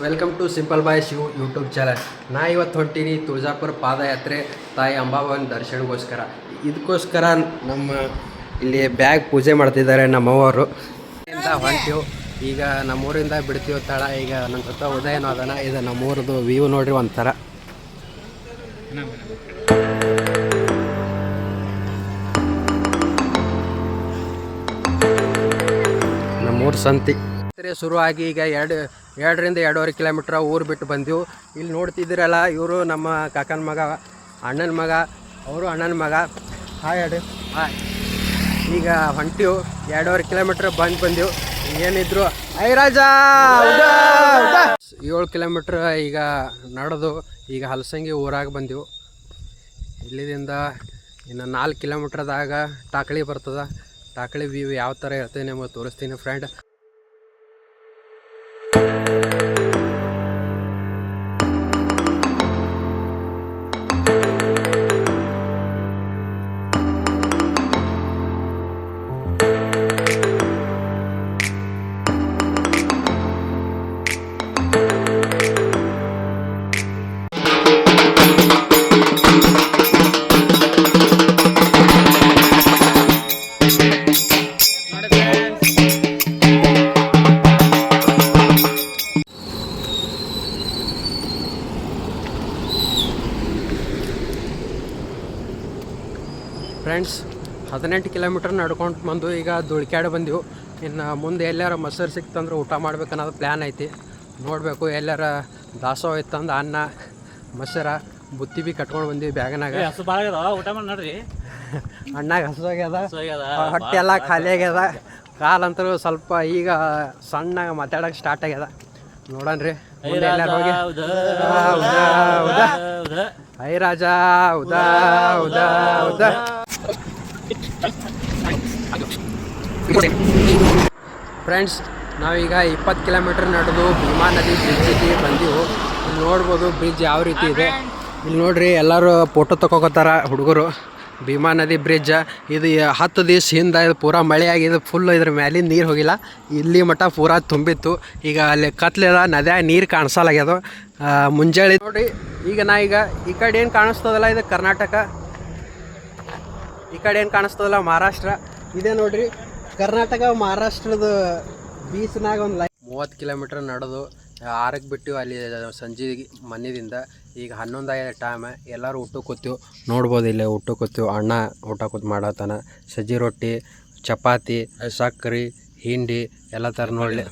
Welcome to simple boy Shiv YouTube channel. ನಾ ಇವತ್ತು ಹೊಂಟೀನಿ ತುಳಜಾಪುರ ಪಾದಯಾತ್ರೆ ತಾಯಿ ಅಂಬಾಭವಾನಿ ದರ್ಶನಗೋಸ್ಕರ. ಇದಕ್ಕೋಸ್ಕರ ನಮ್ಮ ಇಲ್ಲಿ ಬ್ಯಾಗ್ ಪೂಜೆ ಮಾಡ್ತಿದ್ದಾರೆ ನಮ್ಮವರು. ಹೊಂಟೀವು ಈಗ ನಮ್ಮೂರಿಂದ ಬಿಡ್ತೀವಿ ತಳ. ಈಗ ನನ್ನ ಜೊತೆ ಉದಯನೂ ಅದನ. ಇದು ನಮ್ಮೂರದು ವ್ಯೂ ನೋಡ್ರಿ ಒಂಥರ. ನಮ್ಮೂರು ಸಂತಿ ಶುರುವಾಗಿ ಈಗ ಎರಡರಿಂದ 2.5 ಕಿಲೋಮೀಟ್ರ್ ಊರು ಬಿಟ್ಟು ಬಂದೆವು. ಇಲ್ಲಿ ನೋಡ್ತಿದ್ದೀರಲ್ಲ, ಇವರು ನಮ್ಮ ಕಾಕನ ಮಗ, ಅಣ್ಣನ ಮಗ, ಅವರು ಅಣ್ಣನ ಮಗ. ಹಾಯ್ ಅಡಿ ಹಾಯ್. ಈಗ ಹೊಂಟೀವು 2.5 ಕಿಲೋಮೀಟ್ರ್ ಬಂದೆವು. ಏನಿದ್ರು ಐರಾಜ 7 ಕಿಲೋಮೀಟ್ರ್ ಈಗ ನಡೆದು ಈಗ ಹಲಸಂಗಿ ಊರಾಗ ಬಂದೆವು. ಇಲ್ಲಿಂದ ಇನ್ನು 4 ಕಿಲೋಮೀಟ್ರದಾಗ ಟಾಕಳಿ ಬರ್ತದೆ. ಟಾಕಳಿ ವ್ಯೂ ಯಾವ ಥರ ಇರ್ತದೆ ನಿಮಗೆ ತೋರಿಸ್ತೀನಿ ಫ್ರೆಂಡ್. ಫ್ರೆಂಡ್ಸ್ 18 ಕಿಲೋಮೀಟ್ರ್ ನಡ್ಕೊಂಡು ಬಂದು ಈಗ ದುಳ್ಕ್ಯಾಡ್ ಬಂದೆವು. ಇನ್ನು ಮುಂದೆ ಎಲ್ಲಾರ ಮೊಸರು ಸಿಕ್ತಂದ್ರೆ ಊಟ ಮಾಡ್ಬೇಕನ್ನೋದು ಪ್ಲ್ಯಾನ್ ಐತಿ. ನೋಡಬೇಕು, ಎಲ್ಲಾರ ದಾಸೋಹ ಇತ್ತಂದು ಅನ್ನ ಮೊಸರ ಬುತ್ತಿ ಭೀ ಕಟ್ಕೊಂಡು ಬಂದೀವಿ ಬ್ಯಾಗನಾಗ. ಊಟ ಮಾಡಿ ನೋಡ್ರಿ. ಅಣ್ಣಾಗ ಹಸುವಾಗ್ಯದ, ಹೊಟ್ಟೆ ಎಲ್ಲ ಖಾಲಿ ಆಗ್ಯದ. ಕಾಲಂತರೂ ಸ್ವಲ್ಪ ಈಗ ಸಣ್ಣಗೆ ಮಾತಾಡೋಕೆ ಸ್ಟಾರ್ಟ್ ಆಗ್ಯದ. ನೋಡಣ್ರಿ ಮುಂದೆ ಎಲ್ಲಾರು ಹೋಗಿ ಐ ರಾಜ ಉದಾ ಉದಾ ಉದಾ. ಫ್ರೆಂಡ್ಸ್, ನಾವೀಗ 20 ಕಿಲೋಮೀಟ್ರ್ ನಡೆದು ಭೀಮಾ ನದಿ ಬ್ರಿಡ್ಜಿಗೆ ಬಂದೆವು. ಇಲ್ಲಿ ನೋಡ್ಬೋದು ಬ್ರಿಡ್ಜ್ ಯಾವ ರೀತಿ ಇದೆ. ಇಲ್ಲಿ ನೋಡ್ರಿ, ಎಲ್ಲರೂ ಫೋಟೋ ತಗೋತಾರ ಹುಡುಗರು. ಭೀಮಾ ನದಿ ಬ್ರಿಡ್ಜ್ ಇದು 10 ದಿವಸ ಹಿಂದೆ ಇದು ಪೂರಾ ಮಳೆ ಆಗಿದೆ. ಫುಲ್ ಇದ್ರ ಮ್ಯಾಲಿಂದ ನೀರು ಹೋಗಿಲ್ಲ, ಇಲ್ಲಿ ಮಟ್ಟ ಪೂರಾ ತುಂಬಿತ್ತು. ಈಗ ಅಲ್ಲಿ ಕತ್ಲೆದ ನದ್ಯಾಗ ನೀರು ಕಾಣಿಸಲಾಗ್ಯದ. ಮುಂಜಾನೆ ನೋಡ್ರಿ, ಈಗ ಈ ಕಡೆ ಏನು ಕಾಣಿಸ್ತದಲ್ಲ ಇದು ಕರ್ನಾಟಕ, ಈ ಕಡೆ ಏನು ಕಾಣಿಸ್ತದಲ್ಲ ಮಹಾರಾಷ್ಟ್ರ. ಇದೇ ನೋಡ್ರಿ ಕರ್ನಾಟಕ ಮಹಾರಾಷ್ಟ್ರದ ಬೀಚ್ನಾಗ ಒಂದು 30 ಕಿಲೋಮೀಟ್ರ್ ನಡೆದು 6ಕ್ಕೆ ಬಿಟ್ಟಿವಿ ಅಲ್ಲಿ ಸಂಜೆ ಮನೆಯಿಂದ. ಈಗ 11 ಆಗಿದೆ ಟೈಮ್. ಎಲ್ಲರೂ ಊಟಕ್ಕೆ ಕೂತೀವಿ. ನೋಡ್ಬೋದು ಇಲ್ಲೇ ಊಟಕ್ಕೆ ಕೂತೀವಿ. ಅಣ್ಣ ಊಟ ಕೂತು ಮಾಡತ್ತಾನ. ಸಜ್ಜಿ ರೊಟ್ಟಿ, ಚಪಾತಿ, ಸಕ್ಕರೆ, ಹಿಂಡಿ ಎಲ್ಲ ಥರ ನೋಡಲಿ.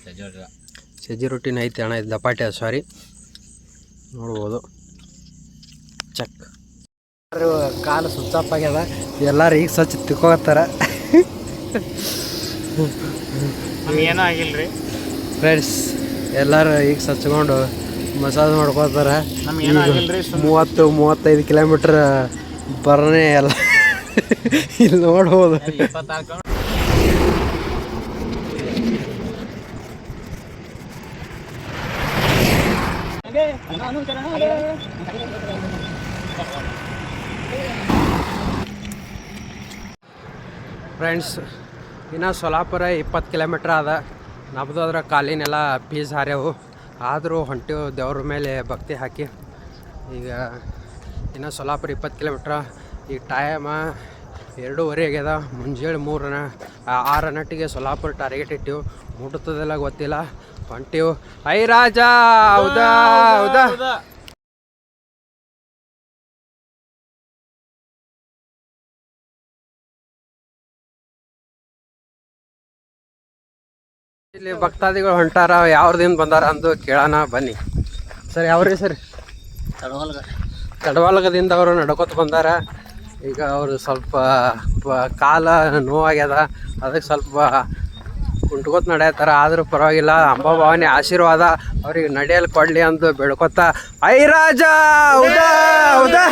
ಸಜ್ಜಿ ರೊಟ್ಟಿನ ಐತಿ ಅಣ್ಣ, ಇದು ದಪಾಟಿ ಸಾರಿ. ನೋಡ್ಬೋದು ಚಕ್. ಕಾಲು ಸುಚ್ಚಪ್ ಆಗ್ಯದ. ಎಲ್ಲರೂ ಈಗ ಸ್ವಚ್ಛ ತಿಕ್ಕೋತಾರ. ಏನೂ ಆಗಿಲ್ರಿ ಫ್ರೆಂಡ್ಸ್, ಎಲ್ಲರೂ ಈಗ ಸ್ವಚ್ಛಕೊಂಡು ಮಸಾಜ್ ಮಾಡ್ಕೋತಾರ. 30-35 ಕಿಲೋಮೀಟ್ರ್ ಬರನೇ ಎಲ್ಲ ಇಲ್ಲಿ ನೋಡ್ಬೋದು. ಫ್ರೆಂಡ್ಸ್, ಇನ್ನು ಸೊಲ್ಲಾಪುರ 20 ಕಿಲೋಮೀಟ್ರ್ ಅದ. ನಮ್ಮದು ಅದ್ರ ಕಾಲಿನೆಲ್ಲ ಪೀಸ್ ಹಾರ್ಯವು. ಆದರೂ ಹೊಂಟೇವು ದೇವ್ರ ಮೇಲೆ ಭಕ್ತಿ ಹಾಕಿ. ಈಗ ಇನ್ನು ಸೊಲ್ಲಾಪುರ 20 ಕಿಲೋಮೀಟ್ರ್. ಈಗ ಟೈಮ 2:30 ಆಗ್ಯದ. ಮುಂಜಾನೆ 6 ಸೊಲ್ಲಾಪುರ ಟಾರ್ಗೆಟ್ ಇಟ್ಟಿವು. ಮುಟ್ಟುತ್ತದೆಲ್ಲ ಗೊತ್ತಿಲ್ಲ. ಹೊಂಟೇವು ಐ ರಾಜ ಹೌದಾ ಹೌದಾ. ಇಲ್ಲಿ ಭಕ್ತಾದಿಗಳು ಹೊಂಟಾರ, ಯಾವ್ರದಿಂದ ಬಂದಾರ ಅಂದು ಕೇಳೋಣ ಬನ್ನಿ. Sir ಯಾವ್ರಿ sir? ತಡವಾಲಗದಿಂದ ಅವರು ನಡ್ಕೊತ ಬಂದಾರ. ಈಗ ಅವರು ಸ್ವಲ್ಪ ಕಾಲ ನೋವಾಗ್ಯದ, ಅದಕ್ಕೆ ಸ್ವಲ್ಪ ಕುಂಟ್ಕೊತ ನಡೆಯತ್ತಾರ. ಆದರೂ ಪರವಾಗಿಲ್ಲ, ಅಂಬಾಭವಾನಿ ಆಶೀರ್ವಾದ ಅವ್ರಿಗೆ ನಡೆಯಲು ಕೊಡಲಿ ಅಂದು ಬೇಡ್ಕೊತ ಐ ರಾಜ ಹೌದಾ ಹೌದಾ.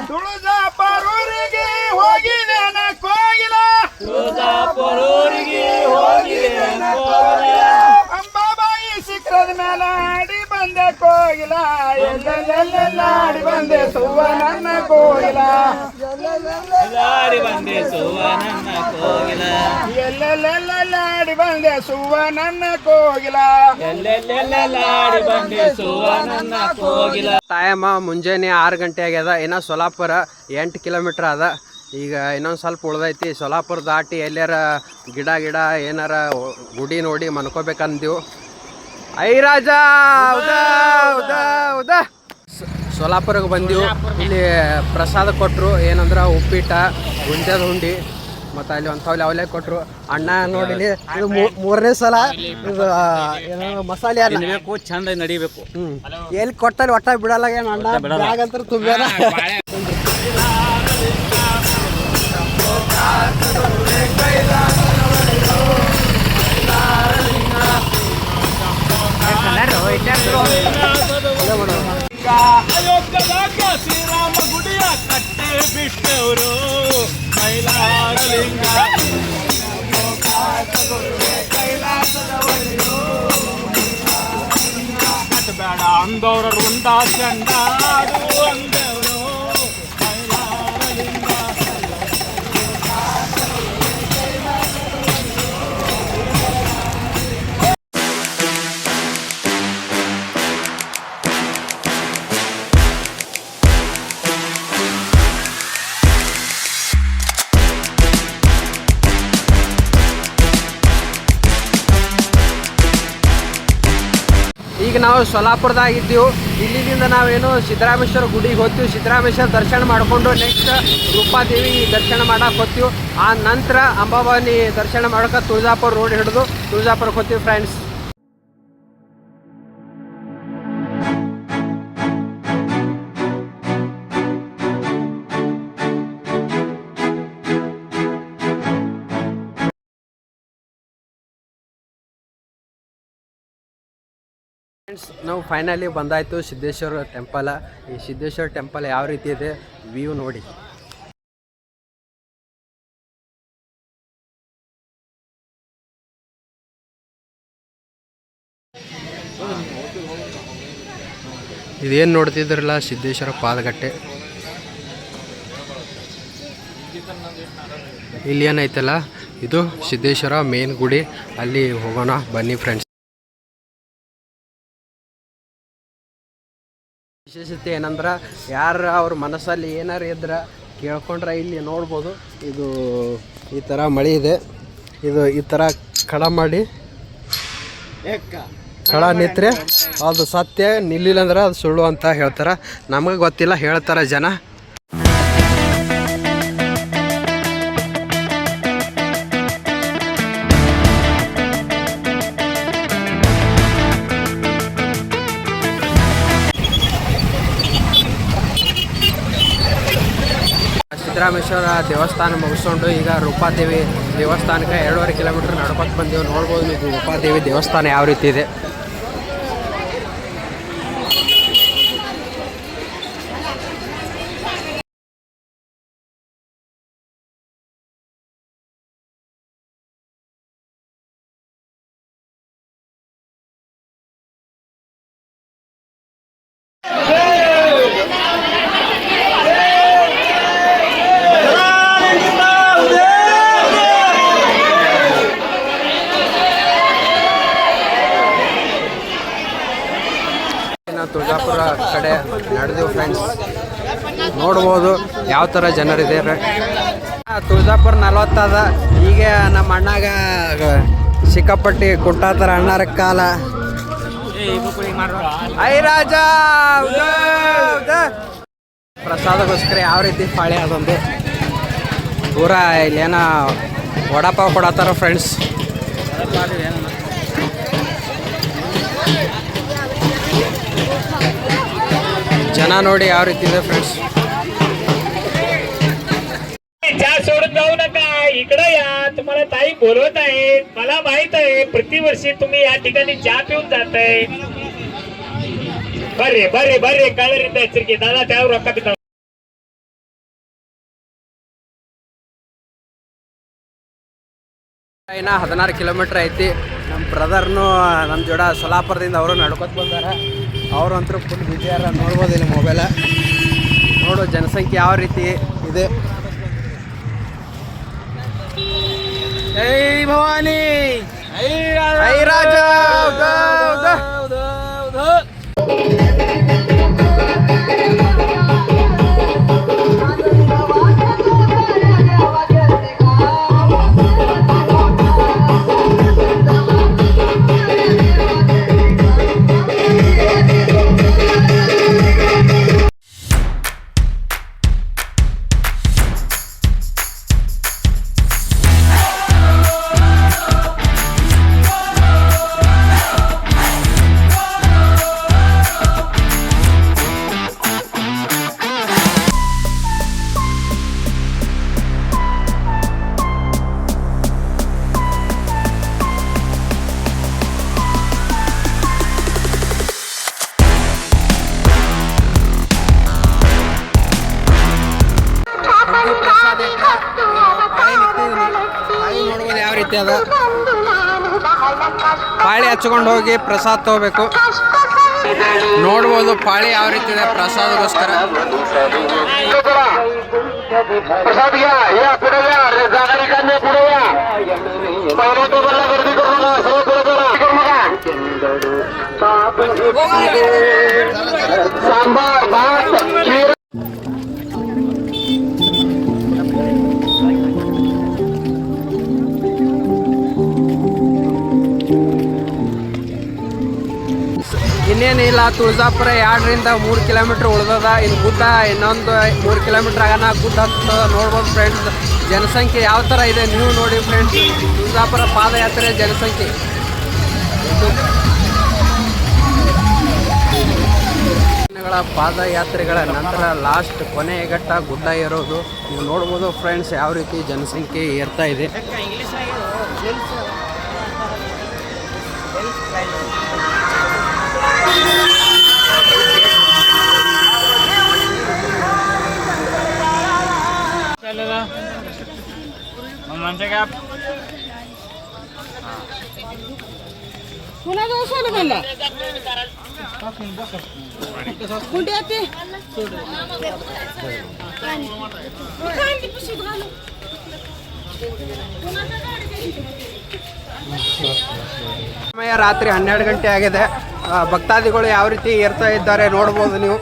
ತುಳಜಾಪುರೂರಿಗೆ ಹೋಗಿದೇನ ಕೋಗಿಲ, ಅಂಬಾಬಾಯಿ ಶಿಖರದ ಮೇಲೆ ಆಡಿ ಬಂದೆ ಕೋಗಿಲ, ಎಲ್ಲೆಲ್ಲೆಲ್ಲಾಡಿ ಬಂದೆ ಸುವ ನನ್ನ ಕೋಗಿಲ. ಎಲ್ಲೆಲ್ಲೆಲ್ಲಾಡಿ ಬಂದೆ ಸುವ ನನ್ನ ಕೋಗಿಲ ಎಲ್ಲೆಲ್ಲೆಲ್ಲಾಡಿ ಬಂದೆ ಸುವ ನನ್ನ ಕೋಗಿಲ ಎಲ್ಲೆಲ್ಲೆಲ್ಲಾಡಿ ಬಂದೆ ಸುವ ನನ್ನ ಕೋಗಿಲ. ಟೈಮ ಮುಂಜಾನೆ 6 ಗಂಟೆ ಆಗ್ಯದ. ಏನೋ ಸೊಲ್ಲಾಪುರ 8 ಕಿಲೋಮೀಟ್ರ್ ಅದ. ಈಗ ಇನ್ನೊಂದು ಸ್ವಲ್ಪ ಉಳ್ದೈತಿ. ಸೊಲ್ಲಾಪುರ ದಾಟಿ ಎಲ್ಲಾರ ಗಿಡ ಏನಾರ ಗುಡಿ ನೋಡಿ ಮನ್ಕೋಬೇಕಂದೀವು. ಐ ರಾಜ ಉದಾ ಸೊಲ್ಲಾಪುರಕ್ಕೆ ಬಂದೀವು. ಇಲ್ಲಿ ಪ್ರಸಾದ ಕೊಟ್ಟರು. ಏನಂದ್ರೆ ಉಪ್ಪಿಟ್ಟ, ಗುಂಜದ ಹುಂಡಿ ಮತ್ತು ಅಲ್ಲಿ ಒಂಥವ್ಲಿ ಅವಲೇ ಕೊಟ್ಟರು. ಅಣ್ಣ ನೋಡಿಲಿ ಇದು 3ನೇ ಸಲ ಇದು ಏನೋ ಮಸಾಲೆ ಅನ್ನ ತಿನ್ಬೇಕು, ಚಂದ ನಡಿಬೇಕು. ಎಲ್ಲಿ ಕೊಟ್ಟಲ್ಲಿ ಒಟ್ಟ ಬಿಡಲ್ಲ. ಏನು ಅಣ್ಣ ಬ್ಯಾಗ್ ಅಂತ ತುಂಬ್ಯಾರ. ಅಯೋಧ್ಯದಾಗ ಶ್ರೀರಾಮ ಗುಡಿಯ ಕಟ್ಟೆ ಬಿಟ್ಟವರು ಮೈಲಾರಲಿಂಗ. ಕಟ್ಟಬೇಡ ಅಂದವ್ರ ರುಂಡ ಚಂಡಾಡು ಅಂದವರು ಮೈಲಾರಲಿಂಗ. ಈಗ ನಾವು ಸೊಲ್ಲಾಪುರದಾಗ ಇದ್ದೀವಿ. ಇಲ್ಲಿಂದ ನಾವೇನು ಸಿದ್ದರಾಮೇಶ್ವರ ಗುಡಿಗೆ ಹೋಗ್ತೀವಿ. ಸಿದ್ದರಾಮೇಶ್ವರ ದರ್ಶನ ಮಾಡಿಕೊಂಡು ನೆಕ್ಸ್ಟ್ ರೂಪಾದೇವಿ ದರ್ಶನ ಮಾಡಕ್ಕೆ ಹೋಗ್ತೀವಿ. ಆ ನಂತರ ಅಂಬಾಭವಾನಿ ದರ್ಶನ ಮಾಡೋಕೆ ತುಳಜಾಪುರ ರೋಡ್ ಹಿಡಿದು ತುಳಜಾಪುರಕ್ಕೆ ಹೋಗ್ತೀವಿ ಫ್ರೆಂಡ್ಸ್. ನಾವು ಫೈನಲಿ ಬಂದಾಯಿತು ಸಿದ್ದೇಶ್ವರ ಟೆಂಪಲ್. ಈ ಸಿದ್ದೇಶ್ವರ ಟೆಂಪಲ್ ಯಾವ ರೀತಿ ಇದೆ ವ್ಯೂ ನೋಡಿ. ಇದೇನು ನೋಡ್ತಿದ್ರಲ್ಲ ಸಿದ್ದೇಶ್ವರ ಪಾದಗಟ್ಟೆ. ಇಲ್ಲಿ ಏನೈತಲ್ಲ ಇದು ಸಿದ್ದೇಶ್ವರ ಮೇನ್ ಗುಡಿ. ಅಲ್ಲಿ ಹೋಗೋಣ ಬನ್ನಿ ಫ್ರೆಂಡ್ಸ್. ವಿಶೇಷತೆ ಏನಂದ್ರೆ ಯಾರು ಅವ್ರ ಮನಸ್ಸಲ್ಲಿ ಏನಾರು ಇದ್ರೆ ಕೇಳ್ಕೊಂಡ್ರೆ ಇಲ್ಲಿ ನೋಡ್ಬೋದು. ಇದು ಈ ಥರ ಮಳೆ ಇದೆ. ಇದು ಈ ಥರ ಕಡ ಮಾಡಿ ಕಡ ನಿಂತ್ರೆ ಅದು ಸತ್ಯ, ನಿಲ್ಲಿಲ್ಲ ಅಂದ್ರೆ ಅದು ಸುಳ್ಳು ಅಂತ ಹೇಳ್ತಾರೆ. ನಮಗೆ ಗೊತ್ತಿಲ್ಲ, ಹೇಳ್ತಾರೆ ಜನ. ಸಿದ್ದರಾಮೇಶ್ವರ ದೇವಸ್ಥಾನ ಮುಗಿಸ್ಕೊಂಡು ಈಗ ರೂಪಾದೇವಿ ದೇವಸ್ಥಾನಕ್ಕೆ 2.5 ಕಿಲೋಮೀಟ್ರ್ ನಡ್ಕೊತ ಬಂದೀವಿ. ನೋಡ್ಬೋದು ನೀವು ರೂಪಾದೇವಿ ದೇವಸ್ಥಾನ ಯಾವ ರೀತಿ ಇದೆ. ತುಳಜಾಪುರ ಕಡೆ ನಡೆದೆವು ಫ್ರೆಂಡ್ಸ್. ನೋಡ್ಬೋದು ಯಾವ ಥರ ಜನರಿದ್ದಾರೆ. ತುಳಜಾಪುರ 40 ಅದ. ಈಗ ನಮ್ಮ ಅಣ್ಣಾಗ ಸಿಕ್ಕಾಪಟ್ಟಿ ಕುಂಟಾತರ ಅಣ್ಣಾರ ಕಾಲ. ಐ ರಾಜ ಪ್ರಸಾದಗೋಸ್ಕರ ಯಾವ ರೀತಿ ಪಾಳೆ ಅದೊಂದು ಪೂರ ಇಲ್ಲೇನ ವಡಾಪಾವ್ ಕೊಡತ್ತಾರ ಫ್ರೆಂಡ್ಸ್. जन नोडी ಯಾವ ರೀತಿ ಇದೆ ಫ್ರೆಂಡ್स. चहा सोडून जाऊ नका, इकडे या, तुम्हाला ताई बोलवत आहेत. मला माहित आहे प्रतिवर्षी तुम्ही या ठिकाणी चहा पिऊन जाताय. बरे बरे बरे कळरीत ಎಚ್ಚರಿಕೆ दादा त्यावर ರೊಕ್ಕ ಬಿದ್ದಾವ. 16 ಕಿಲೋಮೀಟರ್ ಐತಿ. ನಮ್ಮ ಬ್ರದರ್ನು ನಮ್ಮ ಜೋಡ ಸೊಲ್ಲಾಪುರದಿಂದ ಅವರು ನಡ್ಕೊತ ಬಂದಾರ. ಅವರು ಅಂತೂ ಫುಲ್ ಬಿಜಿ ಯಾರ. ನೋಡ್ಬೋದು ಇಲ್ಲಿ ಮೊಬೈಲ ನೋಡು ಜನಸಂಖ್ಯೆ ಯಾವ ರೀತಿ ಇದೆ. ಭವಾನಿ ಐ ರಾಜ ನೋಡ್ಬೋದು ಯಾವ ರೀತಿ ಅದ. ಪಾಳಿ ಹಚ್ಕೊಂಡು ಹೋಗಿ ಪ್ರಸಾದ ತಗೋಬೇಕು. ನೋಡ್ಬೋದು ಪಾಳಿ ಯಾವ ರೀತಿ ಇದೆ ಪ್ರಸಾದಗೋಸ್ಕರ. प्रसाद घ्या या पुढे या नागरिकांनी पुढे या पहिल्या टेबलला गर्दी करू नका सर्व पुढे करा सांबार भात खीर ಇನ್ನೇನಿಲ್ಲ, ತುಳಜಾಪುರ 2ರಿಂದ 3 ಕಿಲೋಮೀಟ್ರ್ ಉಳ್ದದ. ಇನ್ನು ಗುಡ್ಡ ಇನ್ನೊಂದು 3 ಕಿಲೋಮೀಟ್ರ್ ಆಗನ ಗುಡ್ಡ ಹತ್ತದ. ನೋಡ್ಬೋದು ಫ್ರೆಂಡ್ಸ್, ಜನಸಂಖ್ಯೆ ಯಾವ ಥರ ಇದೆ ನೀವು ನೋಡಿ ಫ್ರೆಂಡ್ಸ್. ತುಳಜಾಪುರ ಪಾದಯಾತ್ರೆ ಜನಸಂಖ್ಯೆ ದಿನಗಳ ಪಾದಯಾತ್ರೆಗಳ ನಂತರ ಲಾಸ್ಟ್ ಕೊನೆಯ ಘಟ್ಟ ಗುಡ್ಡ ಏರೋದು. ನೀವು ನೋಡ್ಬೋದು ಫ್ರೆಂಡ್ಸ್ ಯಾವ ರೀತಿ ಜನಸಂಖ್ಯೆ ಏರ್ತಾ ಇದೆ. ಸಮಯ ರಾತ್ರಿ 12 ಗಂಟೆ ಆಗಿದೆ. ಭಕ್ತಾದಿಗಳು ಯಾವ ರೀತಿ ಏರ್ತಾ ಇದ್ದಾರೆ ನೋಡ್ಬೋದು ನೀವು.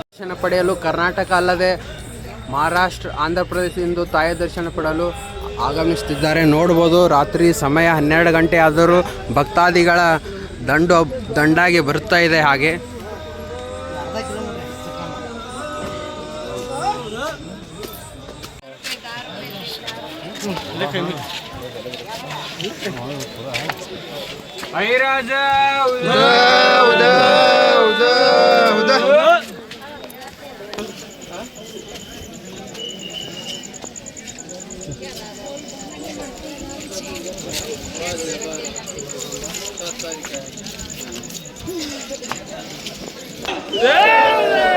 ದರ್ಶನ ಪಡೆಯಲು ಕರ್ನಾಟಕ ಅಲ್ಲದೆ ಮಹಾರಾಷ್ಟ್ರ, ಆಂಧ್ರ ಪ್ರದೇಶದಿಂದ ತಾಯಿ ದರ್ಶನ ಪಡೆಯಲು ಆಗಮಿಸುತ್ತಿದ್ದಾರೆ. ನೋಡ್ಬೋದು ರಾತ್ರಿ ಸಮಯ 12 ಗಂಟೆ ಆದರೂ ಭಕ್ತಾದಿಗಳ ದಂಡಾಗಿ ಬರ್ತಾ ಇದೆ. ಹಾಗೆ ಐರಾಜ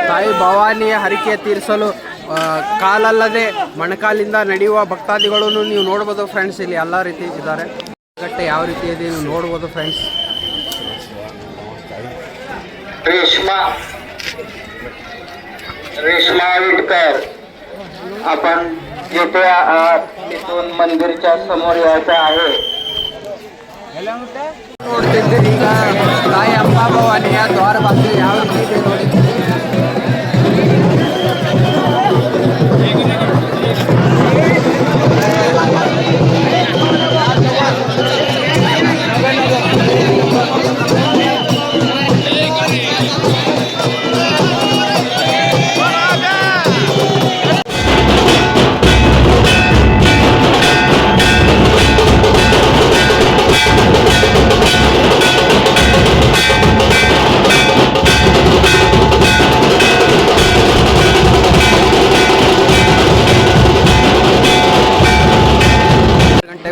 ತಾಯಿ ಭವಾನಿಯ ಹರಿಕೆ ತೀರಿಸಲು ಕಾಲಲ್ಲದೆ ಮೊಣಕಾಲಿಂದ ನಡೆಯುವ ಭಕ್ತಾದಿಗಳನ್ನು ನೀವು ನೋಡ್ಬೋದು ಫ್ರೆಂಡ್ಸ್. ಇಲ್ಲಿ ಎಲ್ಲ ರೀತಿ ಇದ್ದಾರೆ. ಗಟ್ಟೆ ಯಾವ ರೀತಿ ಇದೆ ನೀವು ನೋಡ್ಬೋದು फ्रेंड्स. रेश्मा विटकर आपण येथे तिथून मंदिरच्या समोर यायचं आहे. ನೋಡ್ತಿದ್ದೀರಿ ಈಗ ತಾಯಿ ಅಂಬಾ ಭವಾನಿಯ ದ್ವಾರ ಬಾಗಿಲು ಯಾವ ರೀತಿ ಇದೆ ನೋಡಿ.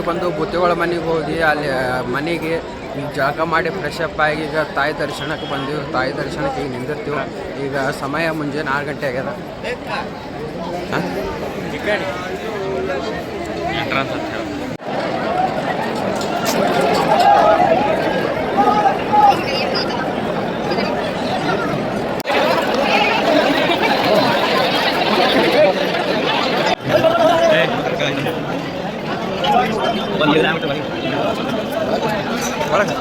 ಬಂದು ಬುತ್ತಿಗಳ ಮನೆಗೆ ಹೋಗಿ ಅಲ್ಲಿ ಮನೆಗೆ ಈಗ ಜಳಕ ಮಾಡಿ ಫ್ರೆಶ್ ಅಪ್ ಆಗಿ ಈಗ ತಾಯಿ ದರ್ಶನಕ್ಕೆ ಬಂದೀವಿ. ತಾಯಿ ದರ್ಶನಕ್ಕೆ ಈಗ ನಿಂದಿರ್ತೀವಿ. ಈಗ ಸಮಯ ಮುಂಜಾನೆ 6 ಗಂಟೆ ಆಗ್ಯದ. ಒಳಗೆ